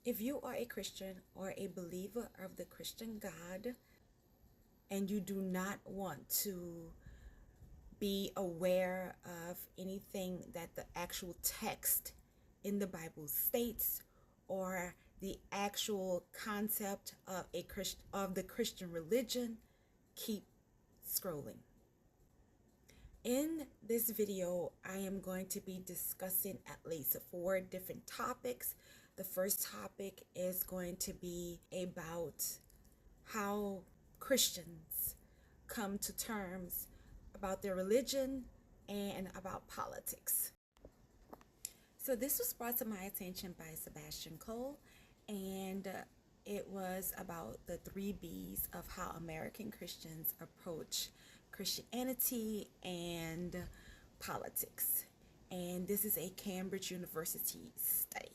If you are a Christian or a believer of the Christian God and you do not want to be aware of anything that the actual text in the Bible states or the actual concept of the Christian religion, keep scrolling. In this video, I am going to be discussing at least 4 different topics. The first topic is going to be about how Christians come to terms about their religion and about politics. So this was brought to my attention by Sebastian Cole, and it was about the 3 B's of how American Christians approach Christianity and politics. And this is a Cambridge University study.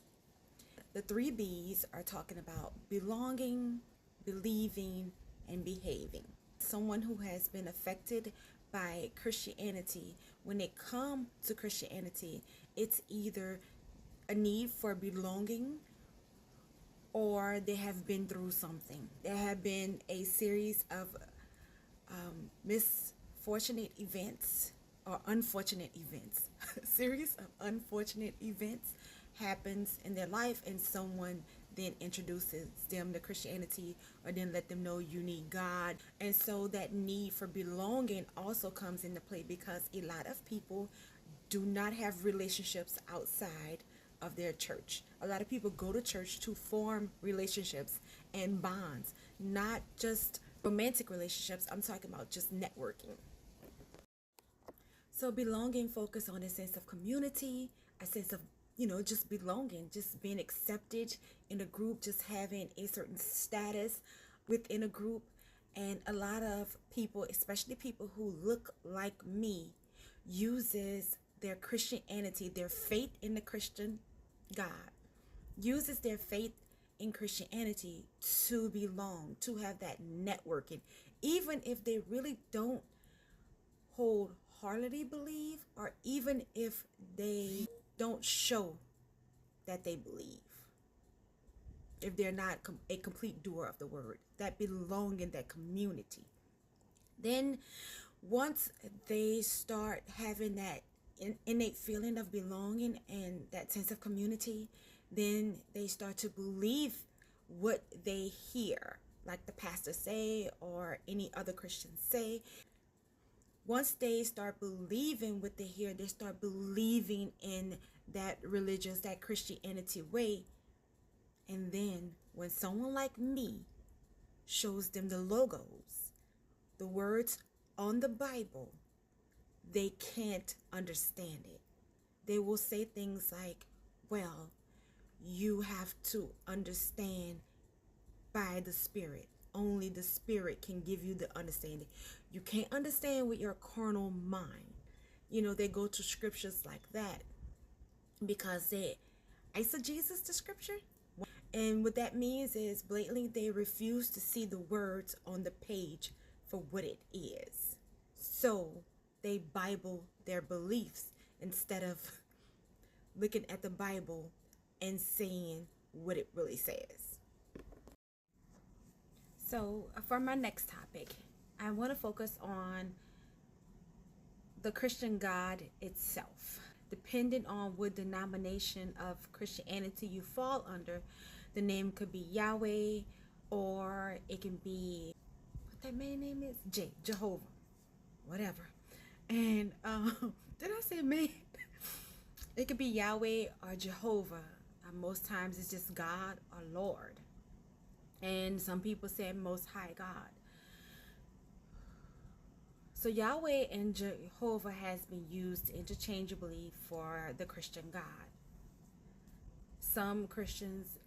The 3 B's are talking about belonging, believing, and behaving. Someone who has been affected by Christianity, when they come to Christianity, it's either a need for belonging or they have been through something. There have been a series of misfortunate events or unfortunate events. A series of unfortunate events happens in their life, and someone then introduces them to Christianity or then let them know you need God. And so that need for belonging also comes into play because a lot of people do not have relationships outside of their church. A lot of people go to church to form relationships and bonds, not just romantic relationships. I'm talking about just networking. So belonging focus on a sense of community, a sense of just belonging, just being accepted in a group, just having a certain status within a group. And a lot of people, especially people who look like me, uses their Christianity, their faith in the Christian God, uses their faith in Christianity to belong, to have that networking, even if they really don't wholeheartedly believe, or even if they don't show that they believe, if they're not a complete doer of the word, that belong in that community. Then once they start having that innate feeling of belonging and that sense of community, then they start to believe what they hear, like the pastor say or any other Christian say. Once they start believing what they hear, they start believing in that religious, that Christianity way. And then when someone like me shows them the logos, the words on the Bible, they can't understand it. They will say things like, well, you have to understand by the Spirit. Only the Spirit can give you the understanding. You can't understand with your carnal mind. They go to scriptures like that because they eisegesis the scripture. And what that means is blatantly they refuse to see the words on the page for what it is. So they Bible their beliefs instead of looking at the Bible and saying what it really says. So for my next topic, I want to focus on the Christian God itself. Depending on what denomination of Christianity you fall under, the name could be Yahweh, or it can be, what that man name is? Jehovah, whatever. And did I say man? It could be Yahweh or Jehovah. Most times it's just God or Lord. And some people say Most High God. So Yahweh and Jehovah has been used interchangeably for the Christian God. Some Christians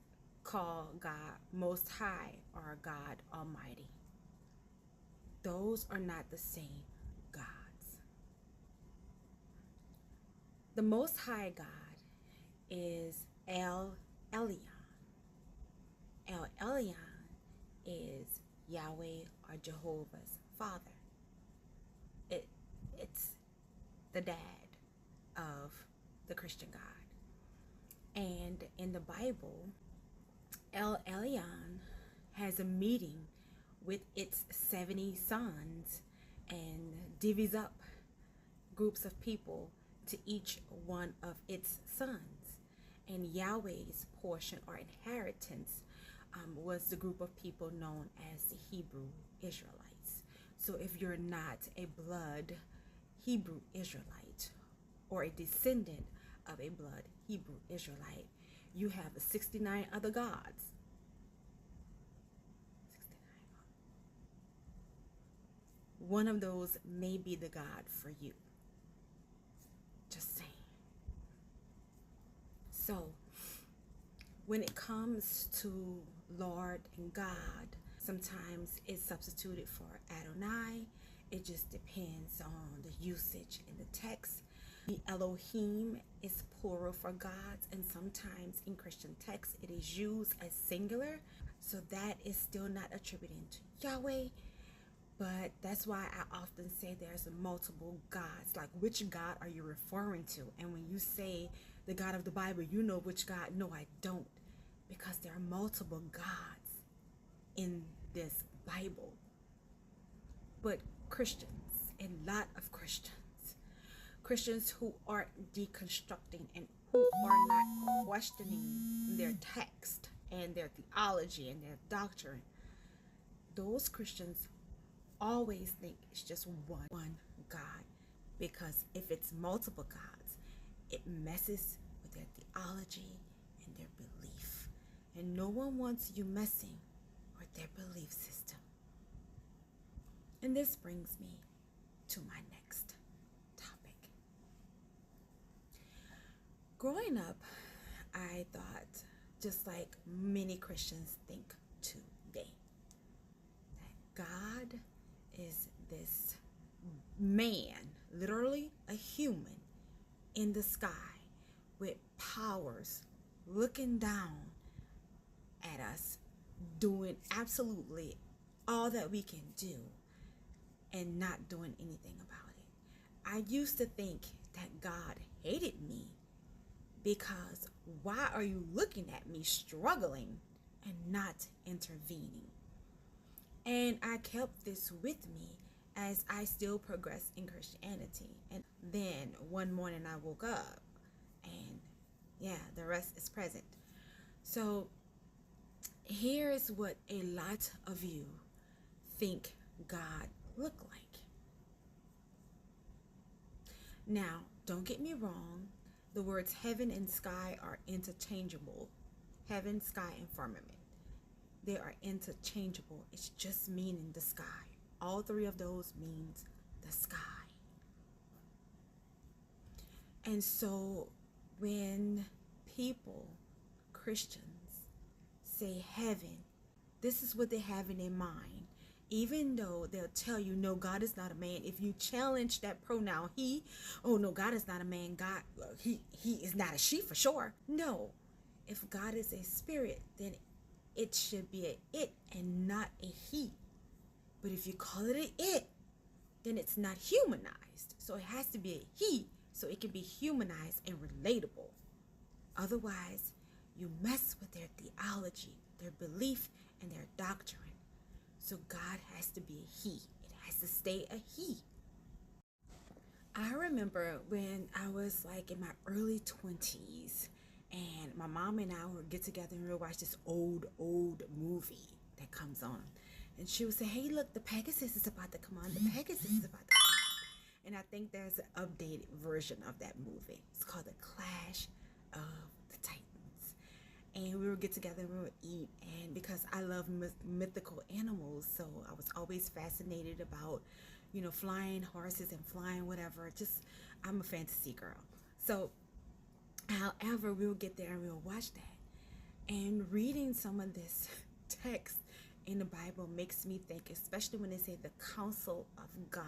call God Most High or God Almighty. Those are not the same gods. The Most High God is El Elyon. El Elyon is Yahweh or Jehovah's father. It's the dad of the Christian God. And in the Bible, El Elyon has a meeting with its 70 sons and divvies up groups of people to each one of its sons. And Yahweh's portion or inheritance was the group of people known as the Hebrew Israelites. So if you're not a blood Hebrew Israelite or a descendant of a blood Hebrew Israelite, you have 69 other gods. 69. One of those may be the God for you. Just saying. So, when it comes to Lord and God, sometimes it's substituted for Adonai. It just depends on the usage in the text. The Elohim is plural for gods, and sometimes in Christian texts it is used as singular. So that is still not attributed to Yahweh. But that's why I often say there's multiple gods. Like, which God are you referring to? And when you say the God of the Bible, you know which God. No, I don't. Because there are multiple gods in this Bible. But Christians, a lot of Christians who are deconstructing and who are not questioning their text and their theology and their doctrine, those Christians always think it's just one God, because if it's multiple gods, it messes with their theology and their belief, and no one wants you messing with their belief system. And this brings me to my next topic. Growing up, I thought, just like many Christians think today, that God is this man, literally a human, in the sky with powers, looking down at us, doing absolutely all that we can do and not doing anything about it. I used to think that God hated me because why are you looking at me struggling and not intervening? And I kept this with me as I still progressed in Christianity. And then one morning I woke up and the rest is present. So here's what a lot of you think God looked like. Now, don't get me wrong. The words heaven and sky are interchangeable. Heaven, sky, and firmament. They are interchangeable. It's just meaning the sky. All three of those means the sky. And so when people, Christians, say heaven, this is what they have in their mind. Even though they'll tell you, no, God is not a man. If you challenge that pronoun he, oh no, God is not a man. God, he is not a she for sure. No, if God is a spirit, then it should be a it and not a he. But if you call it a it, then it's not humanized. So it has to be a he, so it can be humanized and relatable. Otherwise, you mess with their theology, their belief, and their doctrine. So God has to be a he. It has to stay a he. I remember when I was like in my early 20s, and my mom and I would get together and we'd watch this old movie that comes on. And she would say, hey, look, the Pegasus is about to come on. The Pegasus is about to come on. And I think there's an updated version of that movie. It's called The Clash of the Titans. And we would get together and we would eat. And because I love mythical animals, so I was always fascinated about, flying horses and flying whatever. I'm a fantasy girl. So, however, we'll get there and we'll watch that. And reading some of this text in the Bible makes me think, especially when they say the counsel of God.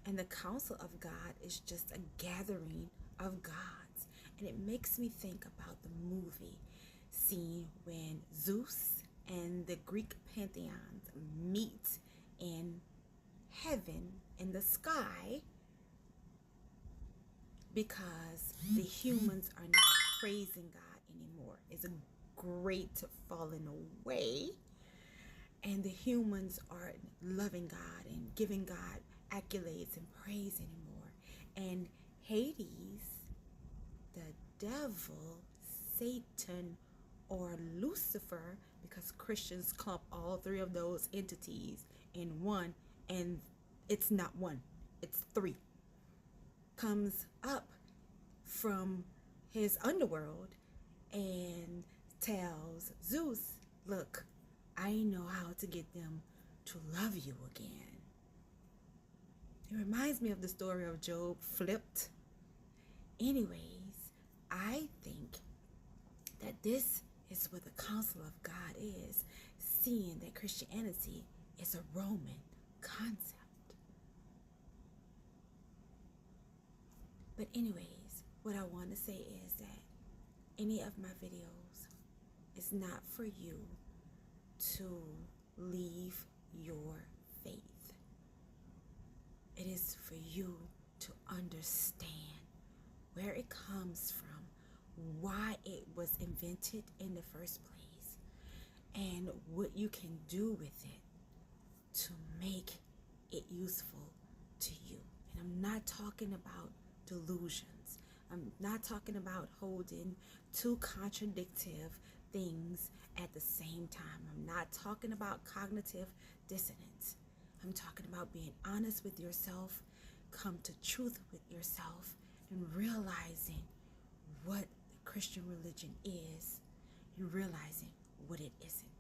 And the counsel of God is just a gathering of gods. And it makes me think about the movie scene when Zeus and the Greek pantheons meet in heaven, in the sky, because the humans are not praising God anymore. It's a great falling away, and the humans aren't loving God and giving God accolades and praise anymore. And Hades, the devil, Satan, or Lucifer, because Christians clump all three of those entities in one, and it's not one, it's three, comes up from his underworld and tells Zeus, look, I know how to get them to love you again. It reminds me of the story of Job flipped. Anyways, I think that this is what the counsel of God is, seeing that Christianity is a Roman concept. But anyways, what I want to say is that any of my videos is not for you to leave your faith. It is for you to understand where it comes from, why it was invented in the first place, and what you can do with it to make it useful to you. And I'm not talking about delusions. I'm not talking about holding two contradictive things at the same time. I'm not talking about cognitive dissonance. I'm talking about being honest with yourself, come to truth with yourself, and realizing what the Christian religion is and realizing what it isn't.